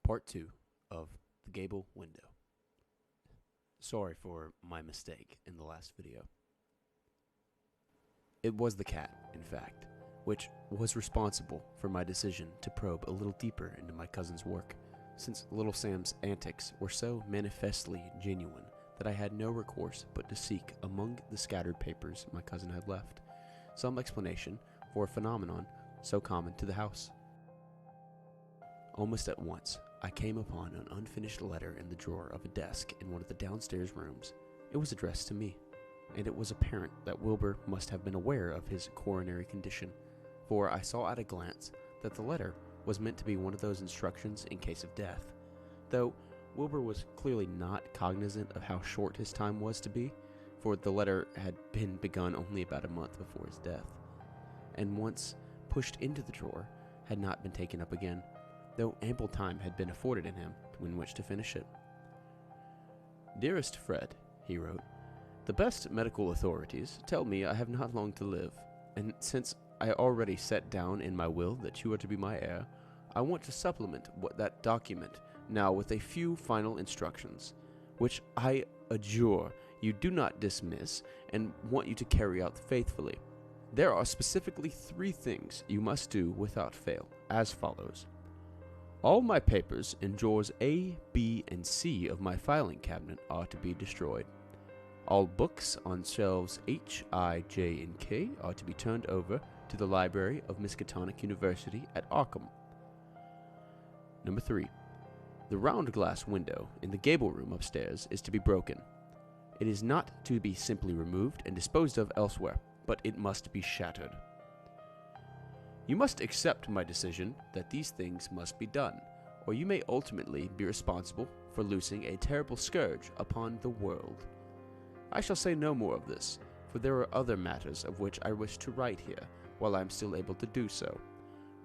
Part 2 of the Gable window. Sorry for my mistake in the last video. It was the cat, in fact, which was responsible for my decision to probe a little deeper into my cousin's work, since Little Sam's antics were so manifestly genuine that I had no recourse but to seek among the scattered papers my cousin had left some explanation for a phenomenon so common to the house. Almost at once, I came upon an unfinished letter in the drawer of a desk in one of the downstairs rooms. It was addressed to me, and it was apparent that Wilbur must have been aware of his coronary condition, for I saw at a glance that the letter was meant to be one of those instructions in case of death, though Wilbur was clearly not cognizant of how short his time was to be, for the letter had been begun only about a month before his death, and once pushed into the drawer, had not been taken up again, though ample time had been afforded in him in which to finish it. "Dearest Fred," he wrote, "the best medical authorities tell me I have not long to live, and since I already set down in my will that you are to be my heir, I want to supplement that document now with a few final instructions, which I adjure you do not dismiss and want you to carry out faithfully. There are specifically 3 things you must do without fail, as follows. All my papers in drawers A, B, and C of my filing cabinet are to be destroyed. All books on shelves H, I, J, and K are to be turned over to the library of Miskatonic University at Arkham. Number 3. The round glass window in the Gable room upstairs is to be broken. It is not to be simply removed and disposed of elsewhere, but it must be shattered. You must accept my decision that these things must be done, or you may ultimately be responsible for loosing a terrible scourge upon the world. I shall say no more of this, for there are other matters of which I wish to write here, while I am still able to do so.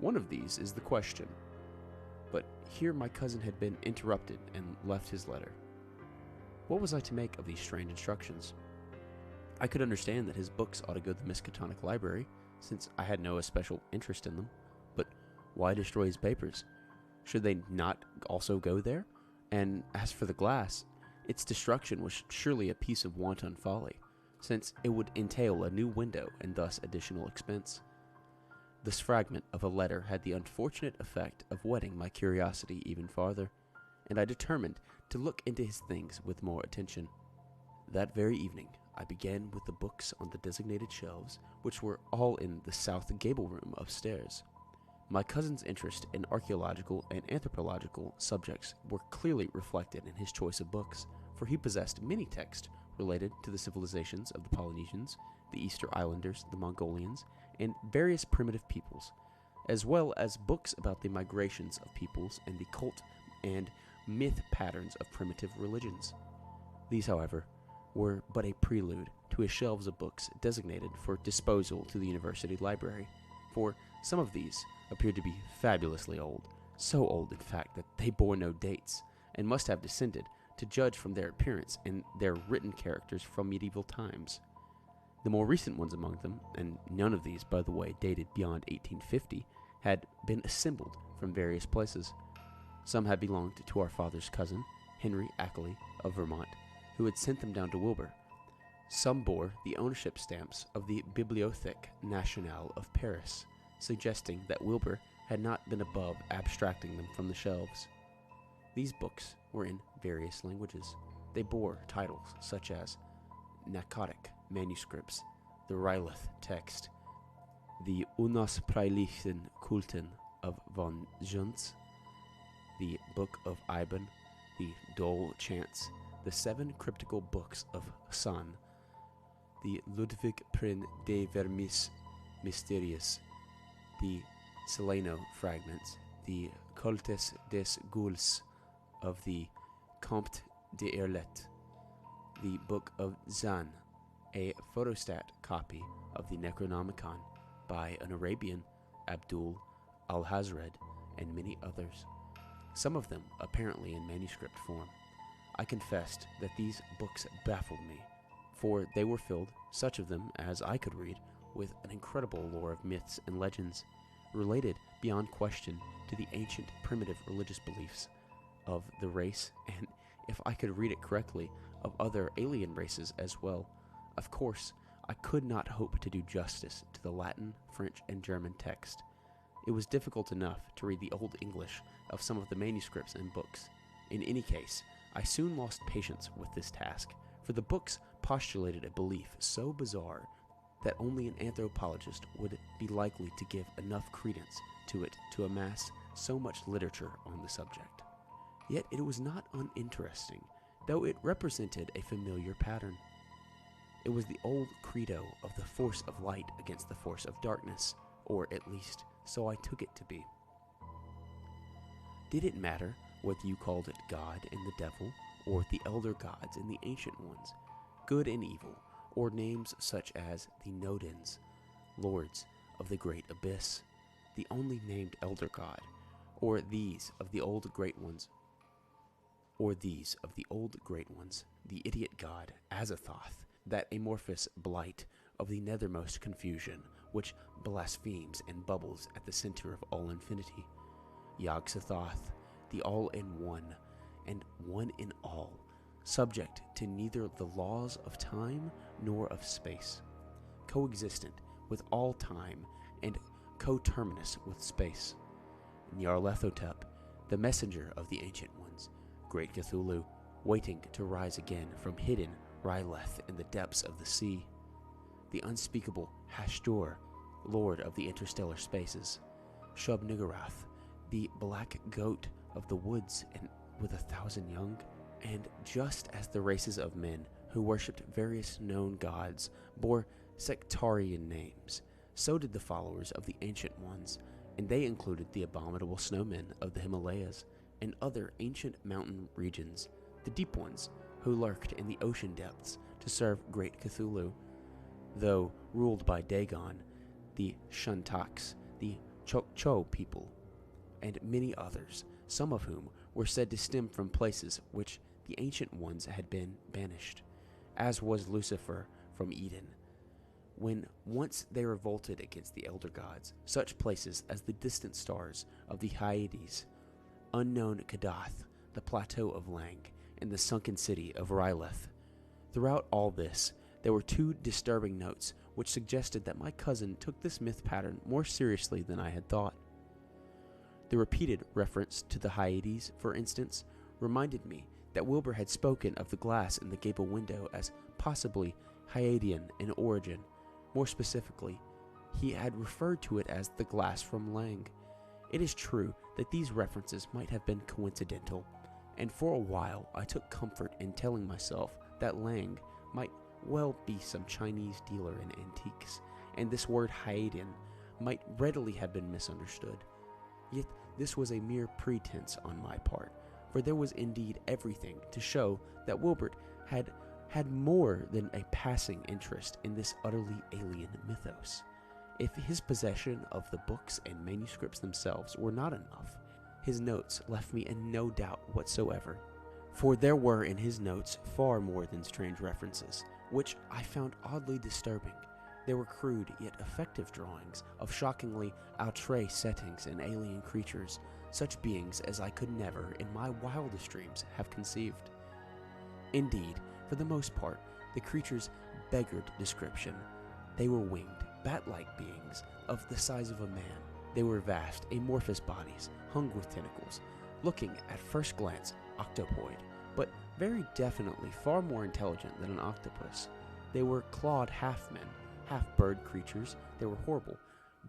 One of these is the question." But here my cousin had been interrupted and left his letter. What was I to make of these strange instructions? I could understand that his books ought to go to the Miskatonic Library, since I had no especial interest in them, but why destroy his papers? Should they not also go there? And as for the glass, its destruction was surely a piece of wanton folly, since it would entail a new window and thus additional expense. This fragment of a letter had the unfortunate effect of whetting my curiosity even farther, and I determined to look into his things with more attention. That very evening, I began with the books on the designated shelves, which were all in the south gable room upstairs. My cousin's interest in archaeological and anthropological subjects were clearly reflected in his choice of books, for he possessed many texts related to the civilizations of the Polynesians, the Easter Islanders, the Mongolians, and various primitive peoples, as well as books about the migrations of peoples and the cult and myth patterns of primitive religions. These, however, were but a prelude to his shelves of books designated for disposal to the university library, for some of these appeared to be fabulously old, so old in fact that they bore no dates, and must have descended, to judge from their appearance and their written characters, from medieval times. The more recent ones among them, and none of these, by the way, dated beyond 1850, had been assembled from various places. Some had belonged to our father's cousin, Henry Ackley of Vermont, who had sent them down to Wilbur. Some bore the ownership stamps of the Bibliothèque Nationale of Paris, suggesting that Wilbur had not been above abstracting them from the shelves. These books were in various languages. They bore titles such as Narcotic manuscripts, the Rylith text, the Unospreilichten Kulten of von Junz, the Book of Iban, the Dole Chants, the 7 cryptical books of San, the Ludwig Prin de Vermis Mysterius, the Celeno fragments, the Cultes des Gauls of the Comte de Derleth, the Book of Zan, a photostat copy of the Necronomicon by an Arabian, Abdul al-Hazred, and many others, some of them apparently in manuscript form. I confessed that these books baffled me, for they were filled, such of them as I could read, with an incredible lore of myths and legends, related beyond question to the ancient primitive religious beliefs of the race, and if I could read it correctly, of other alien races as well. Of course, I could not hope to do justice to the Latin, French, and German text. It was difficult enough to read the Old English of some of the manuscripts and books. In any case, I soon lost patience with this task, for the books postulated a belief so bizarre that only an anthropologist would be likely to give enough credence to it to amass so much literature on the subject. Yet it was not uninteresting, though it represented a familiar pattern. It was the old credo of the force of light against the force of darkness, or at least so I took it to be. Did it matter whether you called it God and the devil, or the elder gods and the ancient ones, good and evil, or names such as the Nodens, lords of the great abyss, the only named elder god, or these of the old great ones, the idiot god Azathoth, that amorphous blight of the nethermost confusion, which blasphemes and bubbles at the center of all infinity, Yog-Sothoth, the all-in-one, and one-in-all, subject to neither the laws of time nor of space, coexistent with all time and coterminous with space, Nyarlathotep, the messenger of the ancient ones, great Cthulhu, waiting to rise again from hidden Ryleth in the depths of the sea, the unspeakable Hashtor, lord of the interstellar spaces, Shub-Niggurath, the black goat of the woods and with 1,000 young, and just as the races of men who worshipped various known gods bore sectarian names, so did the followers of the ancient ones, and they included the abominable snowmen of the Himalayas and other ancient mountain regions, the deep ones who lurked in the ocean depths to serve great Cthulhu, though ruled by Dagon, the Shuntaks, the Chokcho people, and many others, some of whom were said to stem from places which the ancient ones had been banished, as was Lucifer from Eden, when once they revolted against the elder gods, such places as the distant stars of the Hyades, unknown Kadath, the plateau of Lang, and the sunken city of Ryleth. Throughout all this, there were two disturbing notes which suggested that my cousin took this myth pattern more seriously than I had thought. The repeated reference to the Hyades, for instance, reminded me that Wilbur had spoken of the glass in the gable window as possibly Hyadian in origin. More specifically, he had referred to it as the glass from Lang. It is true that these references might have been coincidental, and for a while I took comfort in telling myself that Lang might well be some Chinese dealer in antiques, and this word Hyadian might readily have been misunderstood. Yet this was a mere pretense on my part, for there was indeed everything to show that Wilbert had more than a passing interest in this utterly alien mythos. If his possession of the books and manuscripts themselves were not enough, his notes left me in no doubt whatsoever, for there were in his notes far more than strange references, which I found oddly disturbing. They were crude yet effective drawings of shockingly outre settings and alien creatures, such beings as I could never, in my wildest dreams, have conceived. Indeed, for the most part, the creatures beggared description. They were winged, bat-like beings of the size of a man. They were vast, amorphous bodies, hung with tentacles, looking at first glance octopoid, but very definitely far more intelligent than an octopus. They were clawed half-men, half-bird creatures. They were horrible,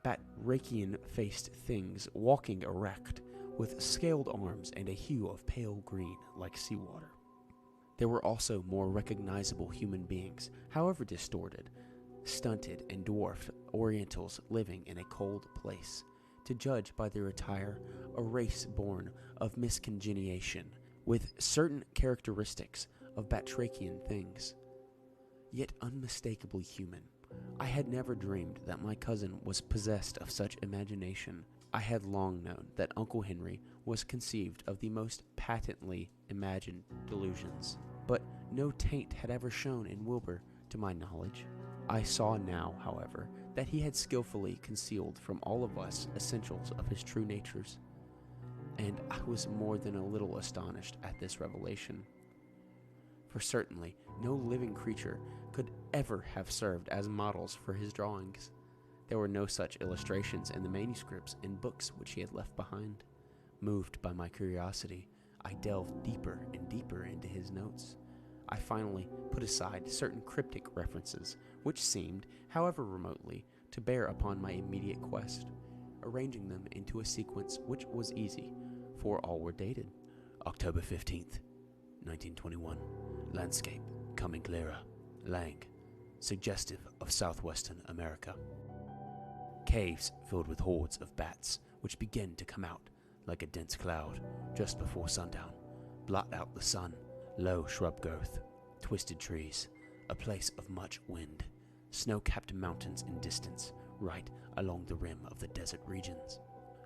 bat-rakian-faced things walking erect, with scaled arms and a hue of pale green like seawater. There were also more recognizable human beings, however distorted, stunted and dwarfed Orientals living in a cold place, to judge by their attire, a race born of miscongeniation, with certain characteristics of batrachian things, yet unmistakably human. I had never dreamed that my cousin was possessed of such imagination. I had long known that Uncle Henry was conceived of the most patently imagined delusions, but no taint had ever shown in Wilbur, to my knowledge. I saw now, however, that he had skillfully concealed from all of us essentials of his true natures. and I was more than a little astonished at this revelation. For certainly no living creature could ever have served as models for his drawings. There were no such illustrations in the manuscripts and books which he had left behind. Moved by my curiosity, I delved deeper and deeper into his notes. I finally put aside certain cryptic references, which seemed, however remotely, to bear upon my immediate quest, arranging them into a sequence which was easy, for all were dated. October 15th, 1921. Landscape, coming clearer. Lang, suggestive of southwestern America. Caves filled with hordes of bats, which begin to come out like a dense cloud just before sundown, blot out the sun. Low shrub growth, twisted trees, a place of much wind, snow-capped mountains in distance, right along the rim of the desert regions.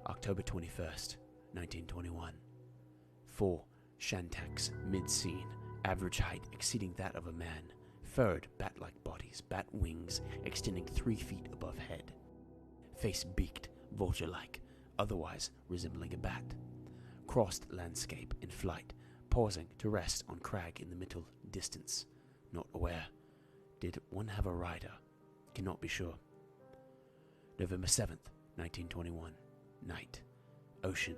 October 21st, 1921. 4 Shantaks mid-scene, average height exceeding that of a man, furred bat-like bodies, bat wings extending 3 feet above head, face beaked, vulture-like, otherwise resembling a bat. Crossed landscape in flight, pausing to rest on crag in the middle distance. Not aware. Did one have a rider? Cannot be sure. November 7th, 1921. Night. Ocean.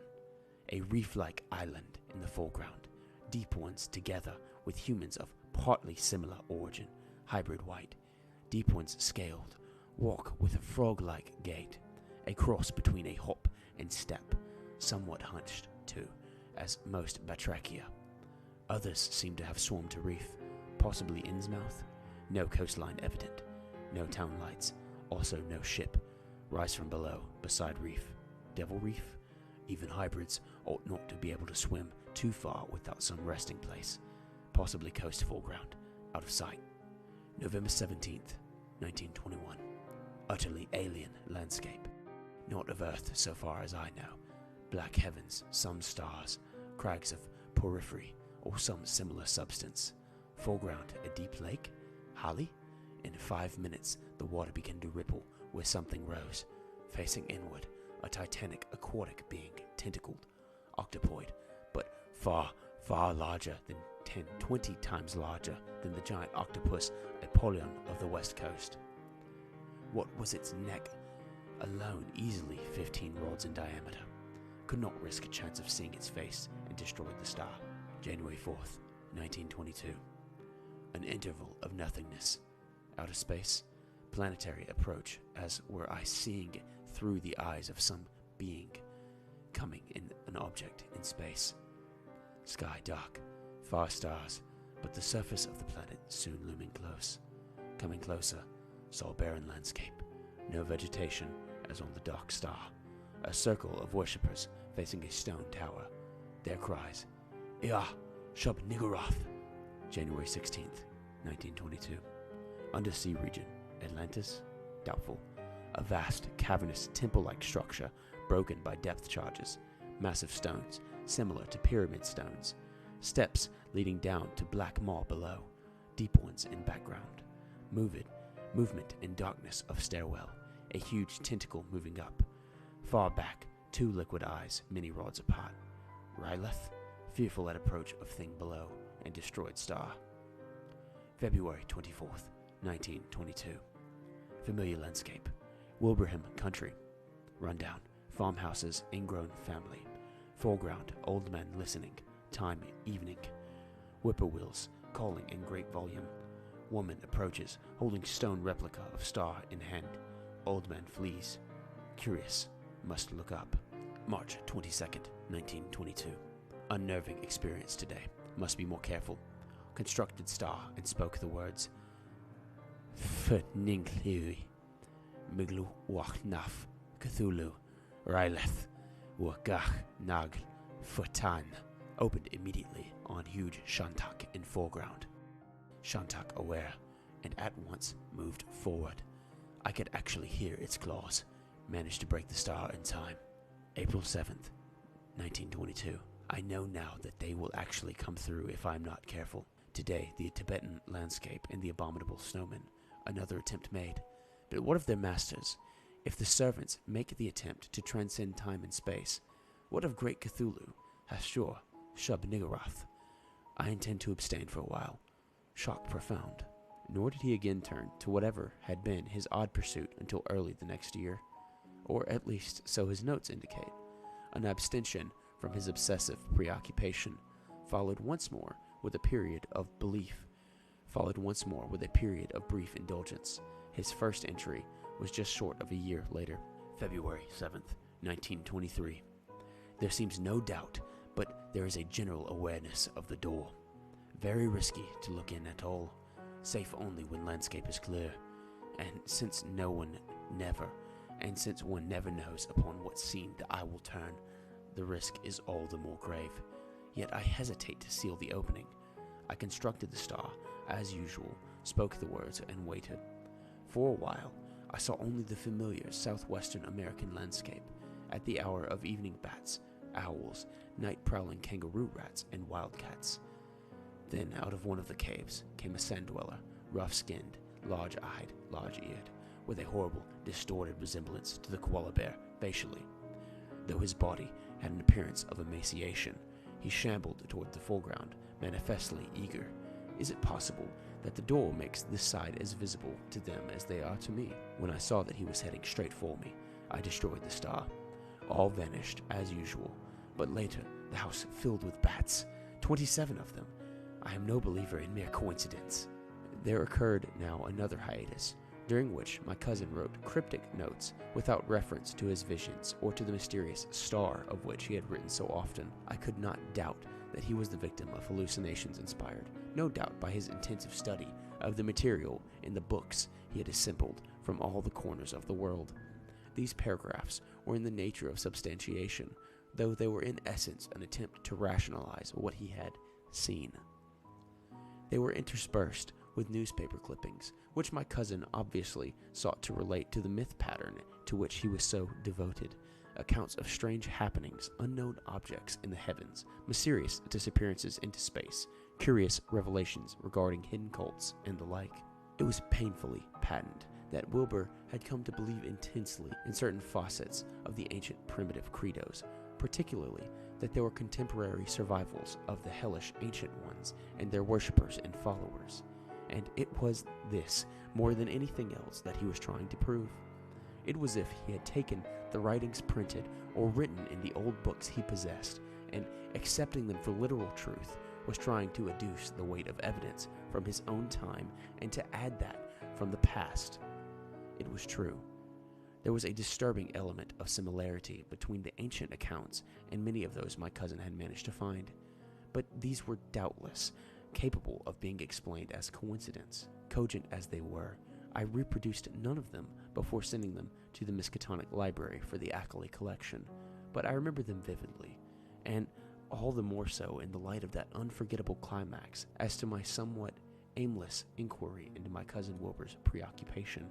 A reef-like island in the foreground. Deep ones together with humans of partly similar origin. Hybrid white. Deep ones scaled. Walk with a frog-like gait. A cross between a hop and step. Somewhat hunched, too, as most batrachia. Others seem to have swarmed to reef, possibly Innsmouth. No coastline evident, no town lights, also no ship. Rise from below, beside reef. Devil reef? Even hybrids ought not to be able to swim too far without some resting place. Possibly coast foreground, out of sight. November 17th, 1921. Utterly alien landscape. Not of Earth so far as I know. Black heavens, some stars, crags of porphyry, or some similar substance. Foreground, a deep lake? Holly? In 5 minutes, the water began to ripple where something rose. Facing inward, a titanic aquatic being, tentacled, octopoid, but far, far larger than 10, 20 times larger than the giant octopus Apollyon of the west coast. What was its neck? Alone, easily 15 rods in diameter. Could not risk a chance of seeing its face and destroyed the star. January 4th, 1922. An interval of nothingness. Outer space. Planetary approach, as were I seeing through the eyes of some being, coming in an object in space. Sky dark. Far stars, but the surface of the planet soon looming close. Coming closer, saw barren landscape. No vegetation, as on the dark star. A circle of worshippers facing a stone tower. Their cries, Ea, Shub Niggurath. January 16th, 1922. Undersea region. Atlantis? Doubtful. A vast, cavernous, temple-like structure broken by depth charges. Massive stones, similar to pyramid stones. Steps leading down to black maw below. Deep ones in background. Movement in darkness of stairwell. A huge tentacle moving up. Far back, 2 liquid eyes, many rods apart. Ryleth? Fearful at approach of thing below, and destroyed star. February 24th, 1922. Familiar landscape. Wilbraham country. Rundown. Farmhouses, ingrown family. Foreground, old man listening. Time, evening. Whippoorwills, calling in great volume. Woman approaches, holding stone replica of star in hand. Old man flees. Curious. Must look up. March 22nd, 1922. Unnerving experience today. Must be more careful. Constructed star and spoke the words Fninglui Miglu Wachnaf Cthulhu Ryleth Wakach Nagl Futan. Opened immediately on huge Shantak in foreground. Shantak aware and at once moved forward. I could actually hear its claws. Managed to break the star in time. April 7th, 1922. I know now that they will actually come through if I'm not careful. Today, the Tibetan landscape and the abominable snowman. Another attempt made. But what of their masters? If the servants make the attempt to transcend time and space, What of great Cthulhu, Hastur, Shub-Niggurath? I intend to abstain for a while. Shock profound. Nor did he again turn to whatever had been his odd pursuit until early the next year, or at least so his notes indicate. An abstention from his obsessive preoccupation followed once more with a period of brief indulgence. His first entry was just short of a year later, February 7th, 1923. There seems no doubt, but there is a general awareness of the door. Very risky to look in at all, safe only when landscape is clear, and since one never knows upon what scene the eye will turn, the risk is all the more grave. Yet I hesitate to seal the opening. I constructed the star, as usual, spoke the words, and waited. For a while, I saw only the familiar southwestern American landscape, at the hour of evening bats, owls, night-prowling kangaroo rats, and wildcats. Then out of one of the caves came a sand-dweller, rough-skinned, large-eyed, large-eared, with a horrible, distorted resemblance to the koala bear facially. Though his body had an appearance of emaciation, he shambled toward the foreground, manifestly eager. Is it possible that the door makes this side as visible to them as they are to me? When I saw that he was heading straight for me, I destroyed the star. All vanished as usual, but later the house filled with bats, 27 of them. I am no believer in mere coincidence. There occurred now another hiatus, during which my cousin wrote cryptic notes without reference to his visions or to the mysterious star of which he had written so often. I could not doubt that he was the victim of hallucinations inspired, no doubt by his intensive study of the material in the books he had assembled from all the corners of the world. These paragraphs were in the nature of substantiation, though they were in essence an attempt to rationalize what he had seen. They were interspersed with newspaper clippings, which my cousin obviously sought to relate to the myth pattern to which he was so devoted. Accounts of strange happenings, unknown objects in the heavens, mysterious disappearances into space, curious revelations regarding hidden cults, and the like. It was painfully patent that Wilbur had come to believe intensely in certain facets of the ancient primitive credos, particularly that there were contemporary survivals of the hellish ancient ones and their worshippers and followers. And it was this, more than anything else, that he was trying to prove. It was as if he had taken the writings printed or written in the old books he possessed, and accepting them for literal truth, was trying to adduce the weight of evidence from his own time and to add that from the past. It was true. There was a disturbing element of similarity between the ancient accounts and many of those my cousin had managed to find, but these were doubtless capable of being explained as coincidence. Cogent as they were, I reproduced none of them before sending them to the Miskatonic Library for the Ackley collection, but I remember them vividly, and all the more so in the light of that unforgettable climax as to my somewhat aimless inquiry into my cousin Wilbur's preoccupation.